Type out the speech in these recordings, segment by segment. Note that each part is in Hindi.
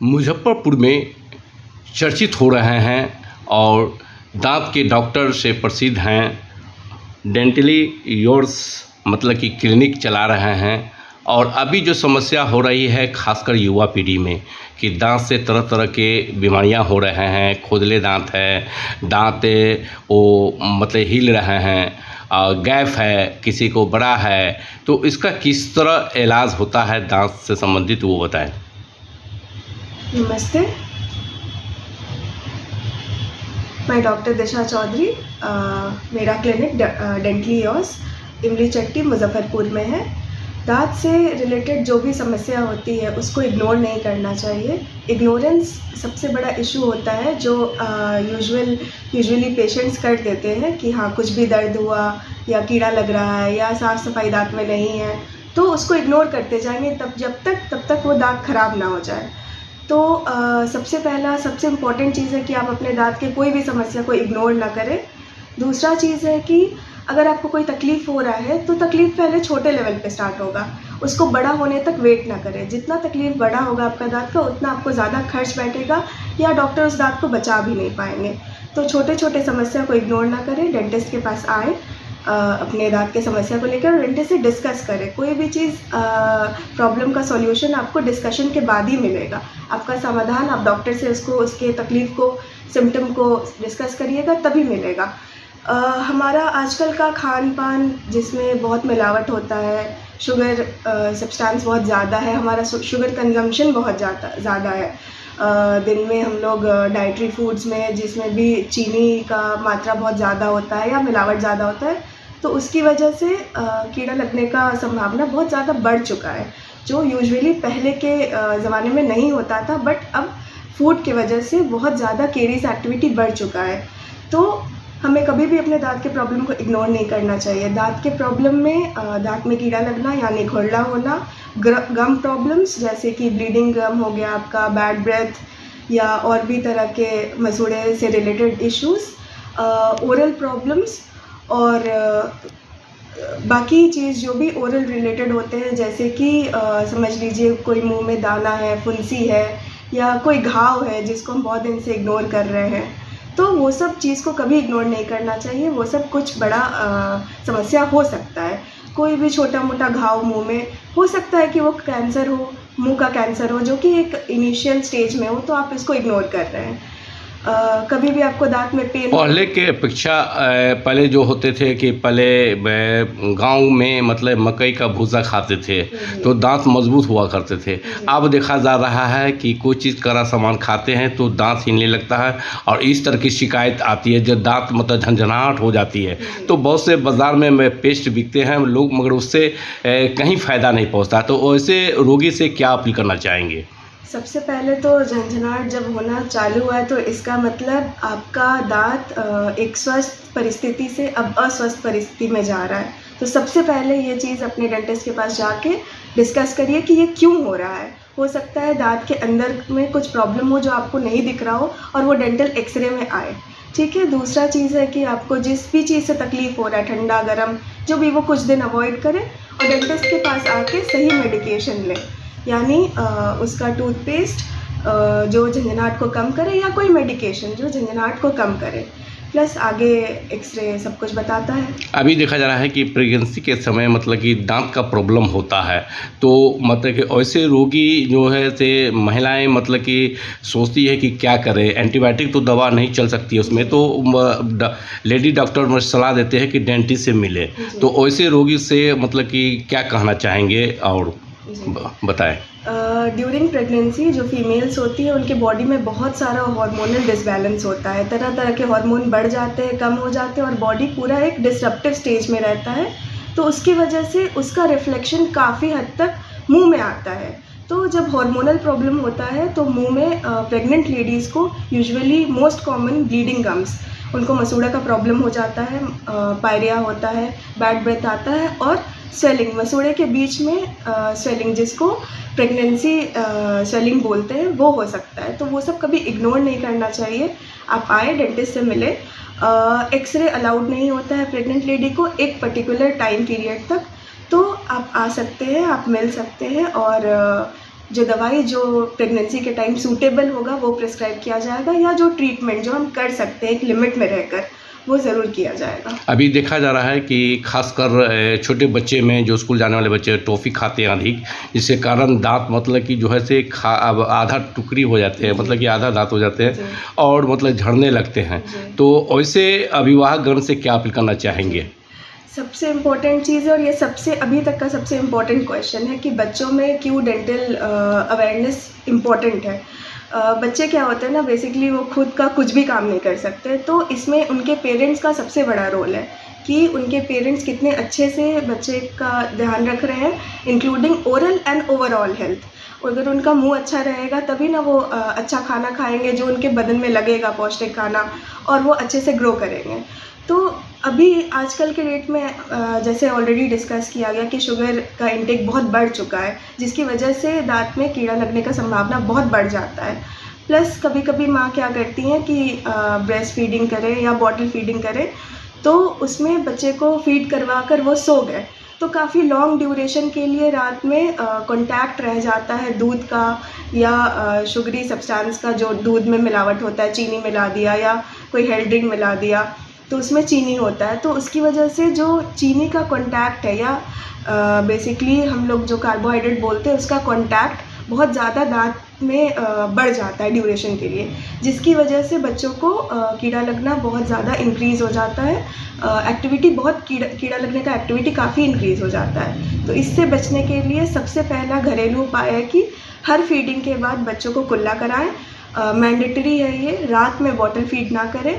मुजफ्फरपुर में चर्चित हो रहे हैं और दांत के डॉक्टर से प्रसिद्ध हैं। डेंटली योर्स मतलब कि क्लिनिक चला रहे हैं और अभी जो समस्या हो रही है खासकर युवा पीढ़ी में कि दांत से तरह तरह के बीमारियां हो रहे हैं। खोदले दांत है, दांत वो मतलब हिल रहे हैं, गैप है, किसी को बड़ा है, तो इसका किस तरह इलाज होता है दांत से संबंधित वो बताएं। नमस्ते, मैं डॉक्टर दिशा चौधरी। मेरा क्लिनिक डेंटली योर्स इमली चट्टी मुजफ्फरपुर में है। दांत से रिलेटेड जो भी समस्या होती है उसको इग्नोर नहीं करना चाहिए। इग्नोरेंस सबसे बड़ा इशू होता है जो यूजुअली पेशेंट्स कर देते हैं कि हाँ कुछ भी दर्द हुआ या कीड़ा लग रहा है या साफ़ सफाई दांत में नहीं है तो उसको इग्नोर करते जाएंगे तब तक वो दांत ख़राब ना हो जाए। तो सबसे इम्पॉर्टेंट चीज़ है कि आप अपने दांत के कोई भी समस्या को इग्नोर ना करें। दूसरा चीज़ है कि अगर आपको कोई तकलीफ़ हो रहा है तो तकलीफ़ पहले छोटे लेवल पे स्टार्ट होगा, उसको बड़ा होने तक वेट ना करें। जितना तकलीफ़ बड़ा होगा आपका दांत का उतना आपको ज़्यादा खर्च बैठेगा या डॉक्टर उस दांत को बचा भी नहीं पाएंगे। तो छोटे छोटे समस्या को इग्नोर ना करें, डेंटिस्ट के पास आए, अपने दांत के समस्या को लेकर डेंटिस्ट से डिस्कस करें। कोई भी चीज़ प्रॉब्लम का सॉल्यूशन आपको डिस्कशन के बाद ही मिलेगा। आपका समाधान आप डॉक्टर से उसके तकलीफ़ को, सिम्टम को डिस्कस करिएगा तभी मिलेगा। हमारा आजकल का खान पान जिसमें बहुत मिलावट होता है, शुगर सब्सटेंस बहुत ज़्यादा है, हमारा शुगर कंजम्पशन बहुत ज़्यादा है। दिन में हम लोग डाइटरी फूड्स में जिसमें भी चीनी का मात्रा बहुत ज़्यादा होता है या मिलावट ज़्यादा होता है, तो उसकी वजह से कीड़ा लगने का संभावना बहुत ज़्यादा बढ़ चुका है, जो यूजुअली पहले के ज़माने में नहीं होता था, बट अब फूड की वजह से बहुत ज़्यादा केरीज एक्टिविटी बढ़ चुका है। तो हमें कभी भी अपने दांत के प्रॉब्लम को इग्नोर नहीं करना चाहिए। दांत के प्रॉब्लम में दांत में कीड़ा लगना यानी घोरला होना, गम प्रॉब्लम्स जैसे कि ब्लीडिंग गम हो गया आपका, बैड ब्रेथ या और भी तरह के मसूड़े से रिलेटेड इश्यूज़, ओरल प्रॉब्लम्स और बाकी चीज़ जो भी ओरल रिलेटेड होते हैं जैसे कि समझ लीजिए कोई मुंह में दाना है, फुंसी है या कोई घाव है जिसको हम बहुत दिन से इग्नोर कर रहे हैं, तो वो सब चीज़ को कभी इग्नोर नहीं करना चाहिए। वो सब कुछ बड़ा समस्या हो सकता है। कोई भी छोटा मोटा घाव मुंह में हो सकता है कि वो कैंसर हो, मुंह का कैंसर हो जो कि एक इनिशियल स्टेज में हो, तो आप इसको इग्नोर कर रहे हैं। कभी भी आपको दांत में पेन पहले के अपेक्षा पहले जो होते थे कि पहले गांव में मतलब मकई का भूसा खाते थे तो दांत मजबूत हुआ करते थे। अब देखा जा रहा है कि कोई चीज़ कड़ा सामान खाते हैं तो दांत हिलने लगता है और इस तरह की शिकायत आती है जो दांत मतलब झंझनाहट हो जाती है। तो बहुत से बाज़ार में पेस्ट बिकते हैं लोग, मगर उससे कहीं फ़ायदा नहीं पहुँचता। तो ऐसे रोगी से क्या अपील करना चाहेंगे? सबसे पहले तो झंझनाहट जब होना चालू हुआ है तो इसका मतलब आपका दांत एक स्वस्थ परिस्थिति से अब अस्वस्थ परिस्थिति में जा रहा है। तो सबसे पहले ये चीज़ अपने डेंटिस्ट के पास जाके डिस्कस करिए कि ये क्यों हो रहा है। हो सकता है दांत के अंदर में कुछ प्रॉब्लम हो जो आपको नहीं दिख रहा हो और वो डेंटल एक्सरे में आए, ठीक है। दूसरा चीज़ है कि आपको जिस भी चीज़ से तकलीफ़ हो रहा है, ठंडा गर्म जो भी, वो कुछ दिन अवॉइड करें और डेंटिस्ट के पास आके सही मेडिकेशन लें, यानी उसका टूथपेस्ट जो झंझनाहट को कम करे या कोई मेडिकेशन जो झंझनाहट को कम करे, प्लस आगे एक्सरे सब कुछ बताता है। अभी देखा जा रहा है कि प्रेगनेंसी के समय मतलब कि दांत का प्रॉब्लम होता है, तो मतलब कि ऐसे रोगी जो है से महिलाएं मतलब कि सोचती है कि क्या करें, एंटीबायोटिक तो दवा नहीं चल सकती है उसमें, तो लेडी डॉक्टर में सलाह देते हैं कि डेंटिस्ट से मिले। तो ऐसे रोगी से मतलब कि क्या कहना चाहेंगे और बताएं। ड्यूरिंग प्रेगनेंसी जो फीमेल्स होती है उनके बॉडी में बहुत सारा हार्मोनल डिसबैलेंस होता है, तरह तरह के हार्मोन बढ़ जाते हैं, कम हो जाते हैं और बॉडी पूरा एक डिसरप्टिव स्टेज में रहता है। तो उसकी वजह से उसका रिफ्लेक्शन काफ़ी हद तक मुंह में आता है। तो जब हार्मोनल प्रॉब्लम होता है तो मुंह में प्रेग्नेंट लेडीज़ को usually most common bleeding gums, उनको मसूड़ा का प्रॉब्लम हो जाता है, पायरिया होता है, बैड ब्रेथ आता है और स्वेलिंग, मसूड़े के बीच में स्वेलिंग जिसको प्रेगनेंसी स्वेलिंग बोलते हैं, वो हो सकता है। तो वो सब कभी इग्नोर नहीं करना चाहिए। आप आए, डेंटिस्ट से मिले। एक्सरे अलाउड नहीं होता है प्रेग्नेंट लेडी को एक पर्टिकुलर टाइम पीरियड तक, तो आप आ सकते हैं, आप मिल सकते हैं और जो दवाई जो प्रेगनेंसी के टाइम सूटेबल होगा वो प्रिस्क्राइब किया जाएगा, या जो ट्रीटमेंट जो हम कर सकते हैं एक लिमिट में रहकर वो ज़रूर किया जाएगा। अभी देखा जा रहा है कि खासकर छोटे बच्चे में जो स्कूल जाने वाले बच्चे टॉफ़ी खाते हैं अधिक, जिसके कारण दांत मतलब कि जो है से अब आधा टुकड़ी हो जाते हैं, मतलब कि आधा दांत हो जाते हैं और मतलब झड़ने लगते हैं। तो वैसे अभिभावकगण से क्या अपील करना चाहेंगे? सबसे इम्पोर्टेंट चीज़ है, और ये सबसे अभी तक का सबसे इम्पोर्टेंट क्वेश्चन है कि बच्चों में क्यों डेंटल अवेयरनेस इम्पोर्टेंट है। बच्चे क्या होते हैं ना, बेसिकली वो खुद का कुछ भी काम नहीं कर सकते, तो इसमें उनके पेरेंट्स का सबसे बड़ा रोल है कि उनके पेरेंट्स कितने अच्छे से बच्चे का ध्यान रख रहे हैं, including oral and overall health. अगर उनका मुंह अच्छा रहेगा तभी ना वो अच्छा खाना खाएंगे जो उनके बदन में लगेगा, पौष्टिक खाना, और वो अच्छे से ग्रो करेंगे। तो अभी आजकल के डेट में जैसे ऑलरेडी डिस्कस किया गया कि शुगर का इंटेक बहुत बढ़ चुका है, जिसकी वजह से दांत में कीड़ा लगने का संभावना बहुत बढ़ जाता है। प्लस कभी कभी माँ क्या करती हैं कि ब्रेस्ट फीडिंग करें या बॉटल फीडिंग करें, तो उसमें बच्चे को फीड करवा कर वो सो गए, तो काफ़ी लॉन्ग ड्यूरेशन के लिए रात में कांटेक्ट रह जाता है दूध का या शुगरी सब्सटेंस का, जो दूध में मिलावट होता है, चीनी मिला दिया या कोई हेल्थ ड्रिंक मिला दिया तो उसमें चीनी होता है, तो उसकी वजह से जो चीनी का कांटेक्ट है या बेसिकली हम लोग जो कार्बोहाइड्रेट बोलते हैं उसका कांटेक्ट बहुत ज़्यादा दांत में बढ़ जाता है ड्यूरेशन के लिए, जिसकी वजह से बच्चों को कीड़ा लगना बहुत ज़्यादा इंक्रीज़ हो जाता है। एक्टिविटी बहुत कीड़ा लगने का एक्टिविटी काफ़ी इंक्रीज़ हो जाता है। तो इससे बचने के लिए सबसे पहला घरेलू उपाय है कि हर फीडिंग के बाद बच्चों को कुल्ला कराएं। मैंडेटरी है ये, रात में बॉटल फीड ना करें।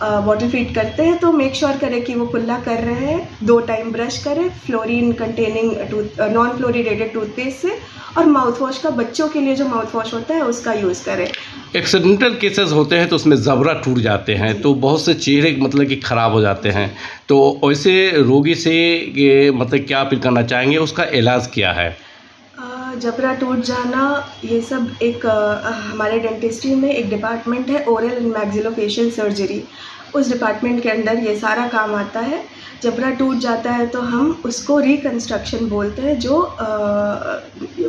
बॉटल फीड करते हैं तो मेक श्योर करें कि वो कुल्ला कर रहे हैं, 2 टाइम ब्रश करें fluorine containing non fluoridated toothpaste से, और माउथ वॉश का बच्चों के लिए जो माउथ वॉश होता है उसका यूज़ करें। एक्सीडेंटल केसेस होते हैं तो उसमें जबड़ा टूट जाते हैं, तो बहुत से चेहरे मतलब कि ख़राब हो जाते हैं, तो वैसे रोगी से ये मतलब क्या अपील करना चाहेंगे, उसका इलाज क्या है? जबड़ा टूट जाना ये सब एक हमारे डेंटिस्ट्री में एक डिपार्टमेंट है, ओरल एंड मैक्सिलोफेशियल सर्जरी, उस डिपार्टमेंट के अंदर ये सारा काम आता है। जबड़ा टूट जाता है तो हम उसको रिकंस्ट्रक्शन बोलते हैं, जो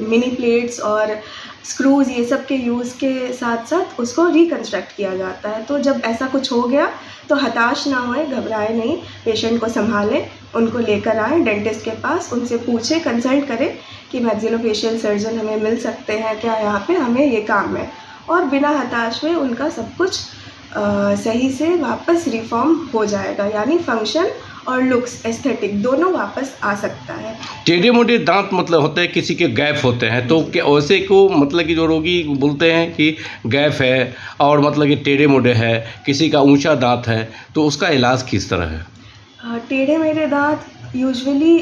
मिनी प्लेट्स और स्क्रूज़ ये सब के यूज़ के साथ साथ उसको रिकंस्ट्रक्ट किया जाता है। तो जब ऐसा कुछ हो गया तो हताश ना होए, घबराए नहीं, पेशेंट को संभालें, उनको लेकर आएँ डेंटिस्ट के पास, उनसे पूछें, कंसल्ट करें कि मैक्सिलोफेशियल सर्जन हमें मिल सकते हैं क्या, यहाँ पे हमें ये काम है, और बिना हताश हुए उनका सब कुछ सही से वापस रिफॉर्म हो जाएगा, यानी फंक्शन और लुक्स एस्थेटिक दोनों वापस आ सकता है। टेढ़े मोढ़े दांत मतलब होते हैं, किसी के गैप होते हैं, तो क्या वैसे को मतलब कि जो रोगी बोलते हैं कि गैप है और मतलब कि टेढ़े मोढ़े है, किसी का ऊंचा दांत है, तो उसका इलाज किस तरह है? टेढ़े मेढ़े दांत यूजुअली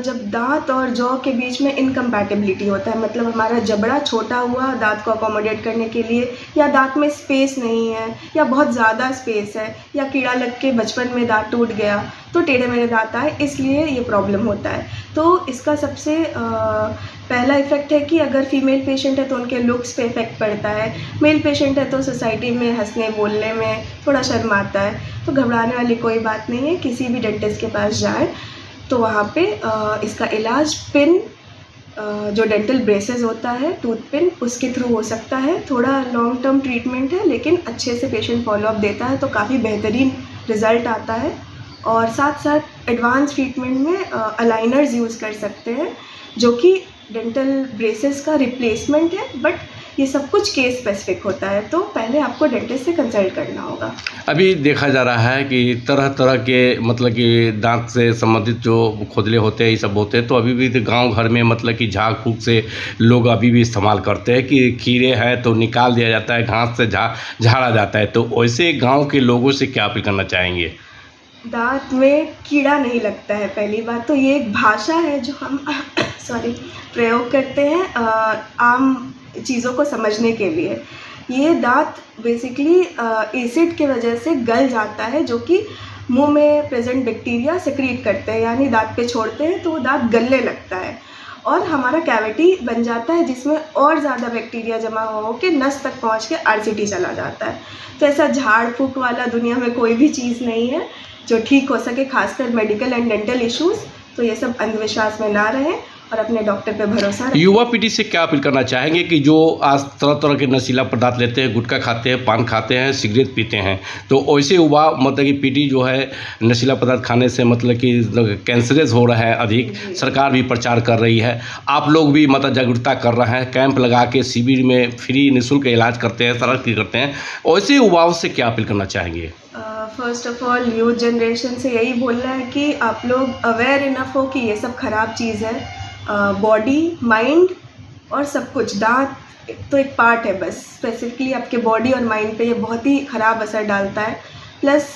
जब दांत और जॉ के बीच में इनकम्पैटिबिलिटी होता है, मतलब हमारा जबड़ा छोटा हुआ दांत को अकोमोडेट करने के लिए, या दांत में स्पेस नहीं है या बहुत ज़्यादा स्पेस है, या कीड़ा लग के बचपन में दांत टूट गया तो टेढ़े मेढ़े दांत आए, इसलिए ये प्रॉब्लम होता है। तो इसका सबसे पहला इफ़ेक्ट है कि अगर फीमेल पेशेंट है तो उनके लुक्स पे इफ़ेक्ट पड़ता है, मेल पेशेंट है तो सोसाइटी में हंसने बोलने में थोड़ा शर्म आता है। तो घबराने वाली कोई बात नहीं है, किसी भी डेंटिस्ट के पास जाएं तो वहाँ पे इसका इलाज पिन, जो डेंटल ब्रेसेस होता है, टूथ पिन, उसके थ्रू हो सकता है। थोड़ा लॉन्ग टर्म ट्रीटमेंट है, लेकिन अच्छे से पेशेंट फॉलोअप देता है तो काफ़ी बेहतरीन रिज़ल्ट आता है। और साथ साथ एडवांस ट्रीटमेंट में अलाइनर्स यूज़ कर सकते हैं, जो कि डेंटल ब्रेसेस का रिप्लेसमेंट है, बट ये सब कुछ केस स्पेसिफिक होता है, तो पहले आपको डेंटिस्ट से कंसल्ट करना होगा। अभी देखा जा रहा है कि तरह तरह के मतलब कि दांत से संबंधित जो खोदले होते हैं, ये सब होते हैं, तो अभी भी गांव घर में मतलब कि झाड़ फूँक से लोग अभी भी इस्तेमाल करते हैं कि कीड़े हैं तो निकाल दिया जाता है, घास से झाड़ा जाता है, तो वैसे गाँव के लोगों से क्या अपील करना चाहेंगे? दांत में कीड़ा नहीं लगता है, पहली बात तो ये एक भाषा है जो हम प्रयोग करते हैं आम चीज़ों को समझने के लिए। ये दांत बेसिकली एसिड के वजह से गल जाता है, जो कि मुंह में प्रेजेंट बैक्टीरिया सेक्रीट करते हैं, यानी दांत पे छोड़ते हैं तो वो दांत गलने लगता है और हमारा कैविटी बन जाता है, जिसमें और ज़्यादा बैक्टीरिया जमा हो के नस तक पहुंच के RCT चला जाता है। तो ऐसा झाड़ फूँक वाला दुनिया में कोई भी चीज़ नहीं है जो ठीक हो सके, खासकर मेडिकल एंड डेंटल इश्यूज़। तो ये सब अंधविश्वास में ना रहें और अपने डॉक्टर पे भरोसा रखें। युवा पीढ़ी से क्या अपील करना चाहेंगे कि जो आज तरह तरह के नशीला पदार्थ लेते हैं, गुटखा खाते हैं, पान खाते हैं, सिगरेट पीते हैं, तो वैसे युवा मतलब कि पीढ़ी जो है नशीला पदार्थ खाने से मतलब कि कैंसरस हो रहा है अधिक, सरकार भी प्रचार कर रही है, आप लोग भी मतलब जागरूकता कर रहे हैं, कैंप लगा के शिविर में फ्री निःशुल्क इलाज करते हैं, सारा चीज़ करते हैं, वैसे युवाओं से क्या अपील करना चाहेंगे? First of all youth generation से यही बोलना है कि आप लोग अवेयर इनफ हो कि ये सब ख़राब चीज़ है। बॉडी, माइंड और सब कुछ, दांत तो एक पार्ट है बस, स्पेसिफिकली आपके बॉडी और माइंड पे ये बहुत ही ख़राब असर डालता है। प्लस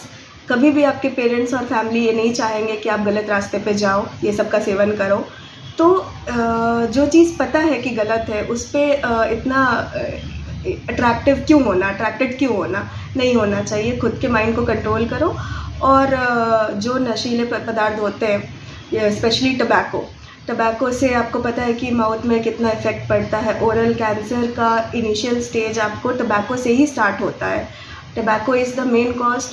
कभी भी आपके पेरेंट्स और फैमिली ये नहीं चाहेंगे कि आप गलत रास्ते पे जाओ, ये सब का सेवन करो। तो जो चीज़ पता है कि गलत है उस पर इतना अट्रैक्टेड क्यों होना नहीं होना चाहिए। खुद के माइंड को कंट्रोल करो। और जो नशीले पदार्थ होते हैं, स्पेशली टबैको से आपको पता है कि माउथ में कितना इफ़ेक्ट पड़ता है। ओरल कैंसर का इनिशियल स्टेज आपको टबैको से ही स्टार्ट होता है। Tobacco is the main cause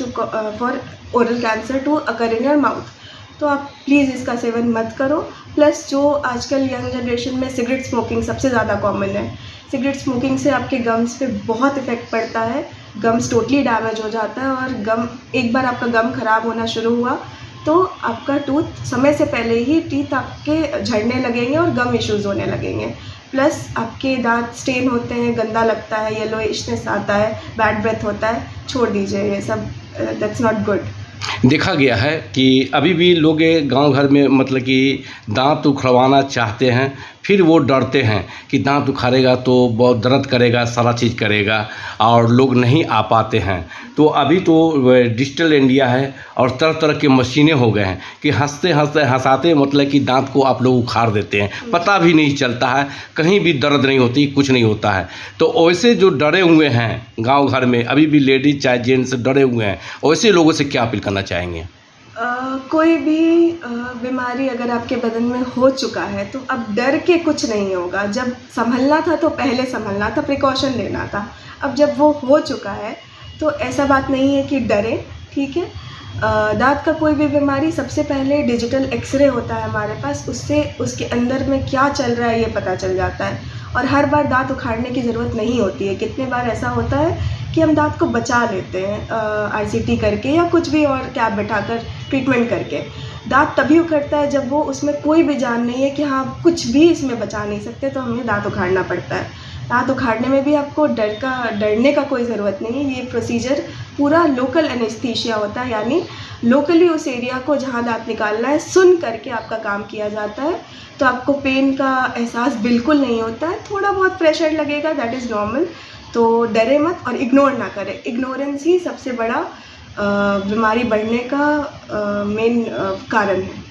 for oral cancer to occur in your mouth. तो आप प्लीज़ इसका सेवन मत करो। प्लस जो आजकल यंग जनरेशन में सिगरेट स्मोकिंग सबसे ज़्यादा कॉमन है। सिगरेट स्मोकिंग से आपके गम्स पे बहुत इफ़ेक्ट पड़ता है, गम्स टोटली डैमेज हो जाता है। और एक बार आपका गम ख़राब होना शुरू हुआ तो आपका टूथ समय से पहले ही टीथ आपके झड़ने लगेंगे और गम इश्यूज़ होने लगेंगे। प्लस आपके दांत स्टेन होते हैं, गंदा लगता है, येलोइशनेस आता है, बैड ब्रेथ होता है। छोड़ दीजिए ये सब, दैट्स नॉट गुड। देखा गया है कि अभी भी लोग गांव घर में मतलब कि दांत उखड़वाना चाहते हैं, फिर वो डरते हैं कि दांत उखाड़ेगा तो बहुत दर्द करेगा, सारा चीज़ करेगा, और लोग नहीं आ पाते हैं। तो अभी तो डिजिटल इंडिया है और तरह तरह के मशीनें हो गए हैं कि हंसाते मतलब कि दांत को आप लोग उखाड़ देते हैं, पता भी नहीं चलता है, कहीं भी दर्द नहीं होती, कुछ नहीं होता है। तो वैसे जो डरे हुए हैं गांव घर में, अभी भी लेडीज चाहे जेंट्स डरे हुए हैं, वैसे लोगों से क्या अपील करना चाहेंगे? कोई भी बीमारी अगर आपके बदन में हो चुका है तो अब डर के कुछ नहीं होगा। जब संभलना था तो पहले संभलना था, प्रिकॉशन लेना था। अब जब वो हो चुका है तो ऐसा बात नहीं है कि डरें, ठीक है। दांत का कोई भी बीमारी, सबसे पहले डिजिटल एक्सरे होता है हमारे पास, उससे उसके अंदर में क्या चल रहा है ये पता चल जाता है। और हर बार दांत उखाड़ने की ज़रूरत नहीं होती है। कितने बार ऐसा होता है कि हम दांत को बचा लेते हैं RCT करके या कुछ भी और कैप बैठाकर ट्रीटमेंट करके। दांत तभी उखड़ता है जब वो उसमें कोई भी जान नहीं है कि हाँ कुछ भी इसमें बचा नहीं सकते, तो हमें दांत उखाड़ना पड़ता है। दांत उखाड़ने में भी आपको डरने का कोई ज़रूरत नहीं है। ये प्रोसीजर पूरा लोकल एनेस्थीसिया होता है, यानी लोकली उस एरिया को जहाँ दांत निकालना है सुन करके आपका काम किया जाता है। तो आपको पेन का एहसास बिल्कुल नहीं होता है। थोड़ा बहुत प्रेशर लगेगा, दैट इज़ नॉर्मल। तो डरे मत और इग्नोर ना करें। इग्नोरेंस ही सबसे बड़ा बीमारी बढ़ने का मेन कारण है।